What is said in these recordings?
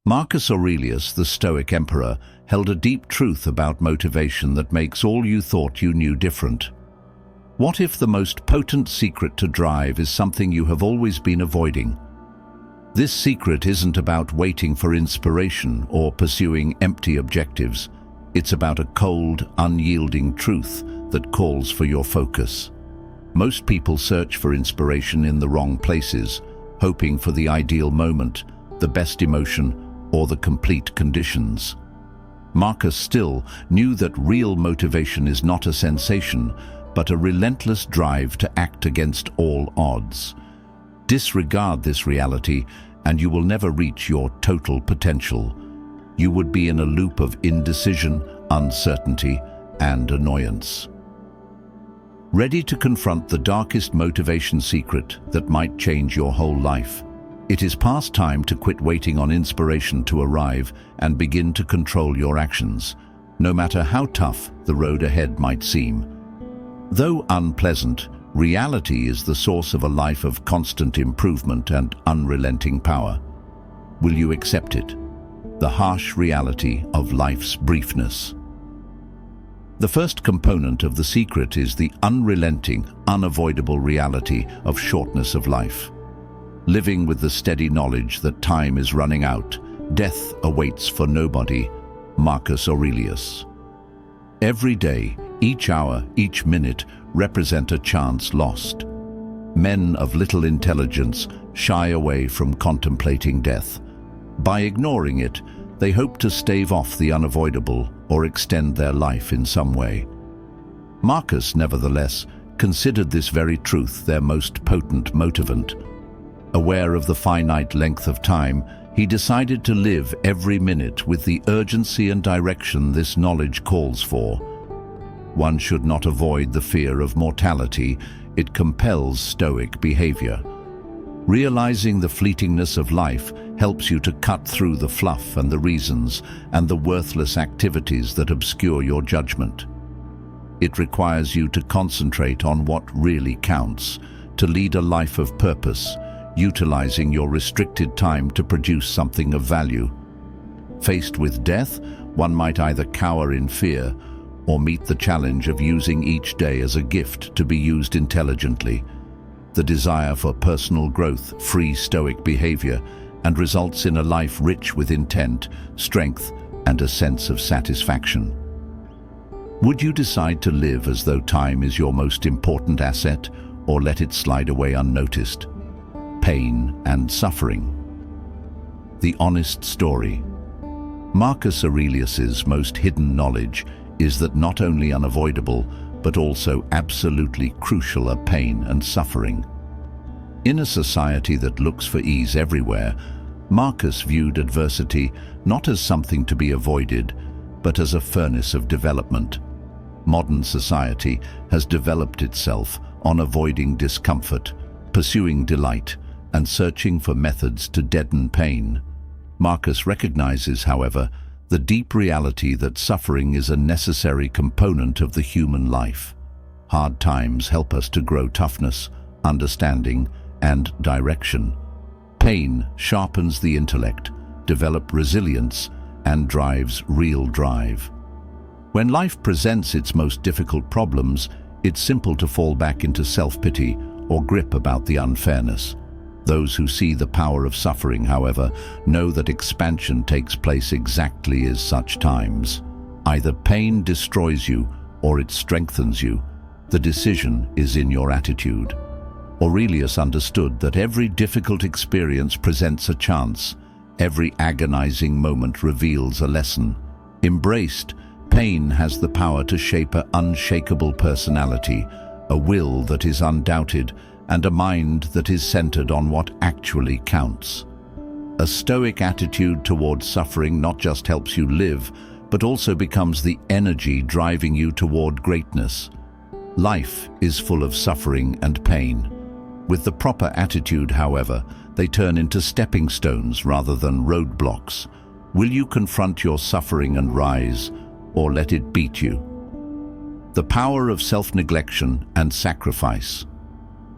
Marcus Aurelius, the Stoic emperor, held a deep truth about motivation that makes all you thought you knew different. What if the most potent secret to drive is something you have always been avoiding? This secret isn't about waiting for inspiration or pursuing empty objectives. It's about a cold, unyielding truth that calls for your focus. Most people search for inspiration in the wrong places, hoping for the ideal moment, the best emotion, or the complete conditions. Marcus still knew that real motivation is not a sensation, but a relentless drive to act against all odds. Disregard this reality, and you will never reach your total potential. You would be in a loop of indecision, uncertainty, and annoyance. Ready to confront the darkest motivation secret that might change your whole life? It is past time to quit waiting on inspiration to arrive and begin to control your actions, no matter how tough the road ahead might seem. Though unpleasant, reality is the source of a life of constant improvement and unrelenting power. Will you accept it? The harsh reality of life's briefness. The first component of the secret is the unrelenting, unavoidable reality of shortness of life. Living with the steady knowledge that time is running out, death awaits for nobody. Marcus Aurelius. Every day, each hour, each minute represent a chance lost. Men of little intelligence shy away from contemplating death. By ignoring it, they hope to stave off the unavoidable or extend their life in some way. Marcus, nevertheless, considered this very truth their most potent motivant. Aware of the finite length of time, he decided to live every minute with the urgency and direction this knowledge calls for. One should not avoid the fear of mortality. It compels Stoic behavior. Realizing the fleetingness of life helps you to cut through the fluff and the reasons and the worthless activities that obscure your judgment. It requires you to concentrate on what really counts, to lead a life of purpose, utilizing your restricted time to produce something of value. Faced with death, one might either cower in fear or meet the challenge of using each day as a gift to be used intelligently. The desire for personal growth frees Stoic behavior and results in a life rich with intent, strength, and a sense of satisfaction. Would you decide to live as though time is your most important asset, or let it slide away unnoticed? Pain and suffering. The honest story. Marcus Aurelius's most hidden knowledge is that not only unavoidable, but also absolutely crucial are pain and suffering. In a society that looks for ease everywhere, Marcus viewed adversity not as something to be avoided, but as a furnace of development. Modern society has developed itself on avoiding discomfort, pursuing delight, and searching for methods to deaden pain. Marcus recognizes, however, the deep reality that suffering is a necessary component of the human life. Hard times help us to grow toughness, understanding, and direction. Pain sharpens the intellect, develops resilience, and drives real drive. When life presents its most difficult problems, it's simple to fall back into self-pity or grip about the unfairness. Those who see the power of suffering, however, know that expansion takes place exactly at such times. Either pain destroys you or it strengthens you. The decision is in your attitude. Aurelius understood that every difficult experience presents a chance. Every agonizing moment reveals a lesson. Embraced, pain has the power to shape an unshakable personality, a will that is undoubted, and a mind that is centered on what actually counts. A Stoic attitude towards suffering not just helps you live, but also becomes the energy driving you toward greatness. Life is full of suffering and pain. With the proper attitude, however, they turn into stepping stones rather than roadblocks. Will you confront your suffering and rise, or let it beat you? The power of self-neglection and sacrifice.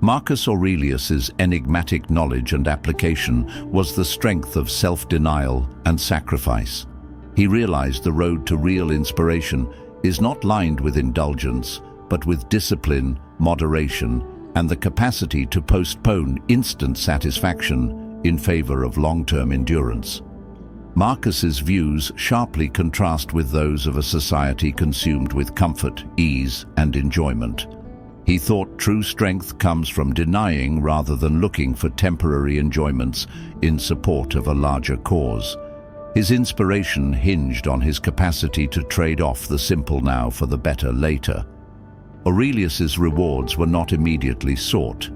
Marcus Aurelius's enigmatic knowledge and application was the strength of self-denial and sacrifice. He realized the road to real inspiration is not lined with indulgence, but with discipline, moderation, and the capacity to postpone instant satisfaction in favor of long-term endurance. Marcus's views sharply contrast with those of a society consumed with comfort, ease, and enjoyment. He thought true strength comes from denying rather than looking for temporary enjoyments in support of a larger cause. His inspiration hinged on his capacity to trade off the simple now for the better later. Aurelius's rewards were not immediately sought.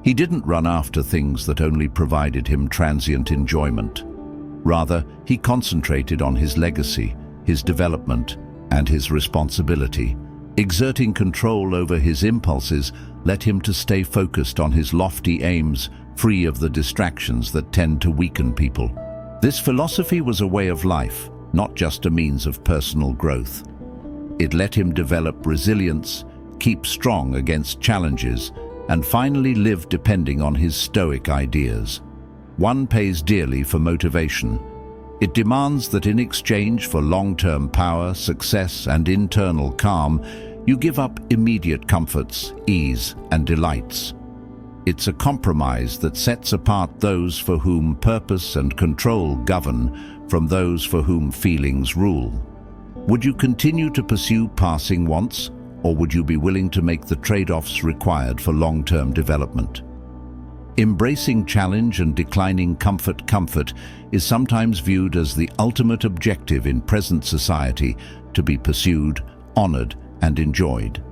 He didn't run after things that only provided him transient enjoyment. Rather, he concentrated on his legacy, his development, and his responsibility. Exerting control over his impulses led him to stay focused on his lofty aims, free of the distractions that tend to weaken people. This philosophy was a way of life, not just a means of personal growth. It let him develop resilience, keep strong against challenges, and finally live depending on his Stoic ideas. One pays dearly for motivation. It demands that in exchange for long-term power, success, and internal calm, you give up immediate comforts, ease, and delights. It's a compromise that sets apart those for whom purpose and control govern from those for whom feelings rule. Would you continue to pursue passing wants, or would you be willing to make the trade-offs required for long-term development? Embracing challenge and declining comfort is sometimes viewed as the ultimate objective in present society, to be pursued, honored, and enjoyed.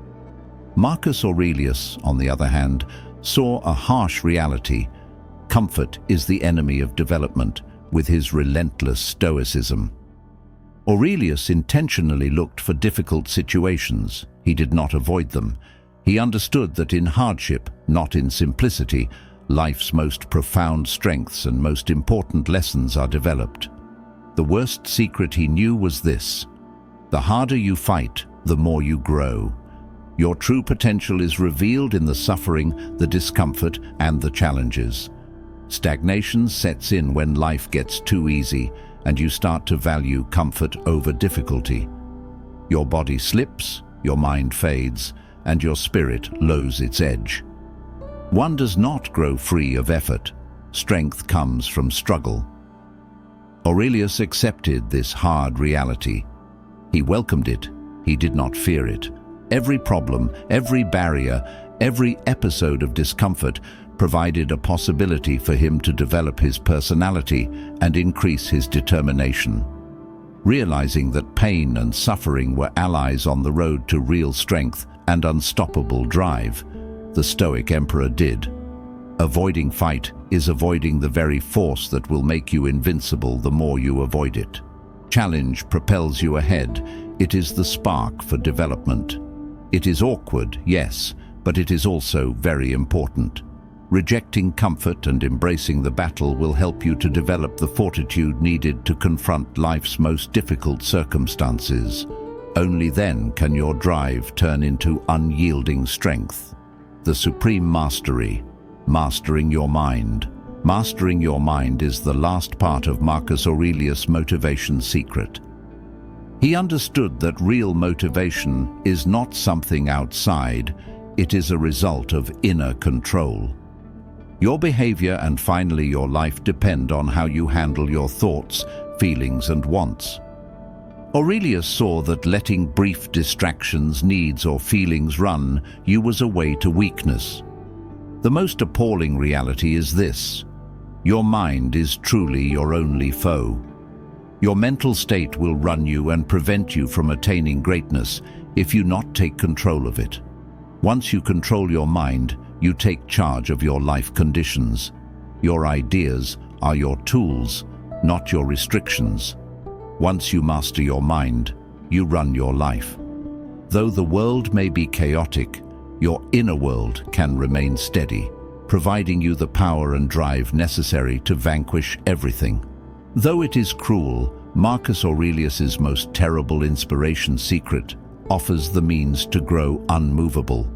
Marcus Aurelius, on the other hand, saw a harsh reality. Comfort is the enemy of development, with his relentless stoicism. Aurelius intentionally looked for difficult situations. He did not avoid them. He understood that in hardship, not in simplicity, life's most profound strengths and most important lessons are developed. The worst secret he knew was this: the harder you fight, the more you grow. Your true potential is revealed in the suffering, the discomfort, and the challenges. Stagnation sets in when life gets too easy, and you start to value comfort over difficulty. Your body slips, your mind fades, and your spirit loses its edge. One does not grow free of effort. Strength comes from struggle. Aurelius accepted this hard reality. He welcomed it. He did not fear it. Every problem, every barrier, every episode of discomfort provided a possibility for him to develop his personality and increase his determination. Realizing that pain and suffering were allies on the road to real strength and unstoppable drive, the Stoic emperor did. Avoiding fight is avoiding the very force that will make you invincible the more you avoid it. Challenge propels you ahead. It is the spark for development. It is awkward, yes, but it is also very important. Rejecting comfort and embracing the battle will help you to develop the fortitude needed to confront life's most difficult circumstances. Only then can your drive turn into unyielding strength. The supreme mastery, mastering your mind. Mastering your mind is the last part of Marcus Aurelius' motivation secret. He understood that real motivation is not something outside, it is a result of inner control. Your behavior and finally your life depend on how you handle your thoughts, feelings, and wants. Aurelius saw that letting brief distractions, needs, or feelings run you was a way to weakness. The most appalling reality is this: your mind is truly your only foe. Your mental state will run you and prevent you from attaining greatness if you not take control of it. Once you control your mind, you take charge of your life conditions. Your ideas are your tools, not your restrictions. Once you master your mind, you run your life. Though the world may be chaotic, your inner world can remain steady, providing you the power and drive necessary to vanquish everything. Though it is cruel, Marcus Aurelius's most terrible inspiration secret offers the means to grow unmovable.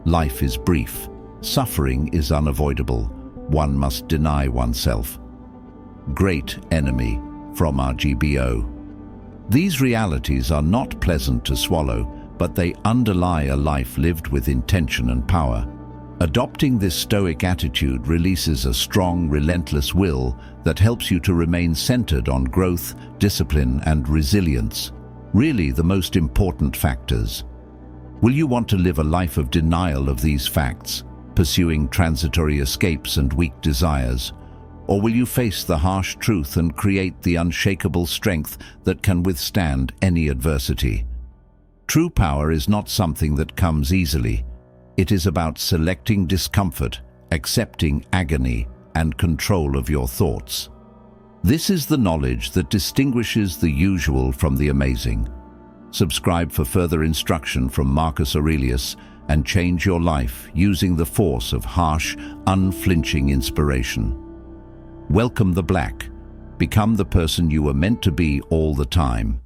Life is brief. Suffering is unavoidable. One must deny oneself. Great enemy from RGBO. These realities are not pleasant to swallow, but they underlie a life lived with intention and power. Adopting this Stoic attitude releases a strong, relentless will that helps you to remain centered on growth, discipline, and resilience. Really, the most important factors. Will you want to live a life of denial of these facts, pursuing transitory escapes and weak desires? Or will you face the harsh truth and create the unshakable strength that can withstand any adversity? True power is not something that comes easily. It is about selecting discomfort, accepting agony, and control of your thoughts. This is the knowledge that distinguishes the usual from the amazing. Subscribe for further instruction from Marcus Aurelius and change your life using the force of harsh, unflinching inspiration. Welcome the black. Become the person you were meant to be all the time.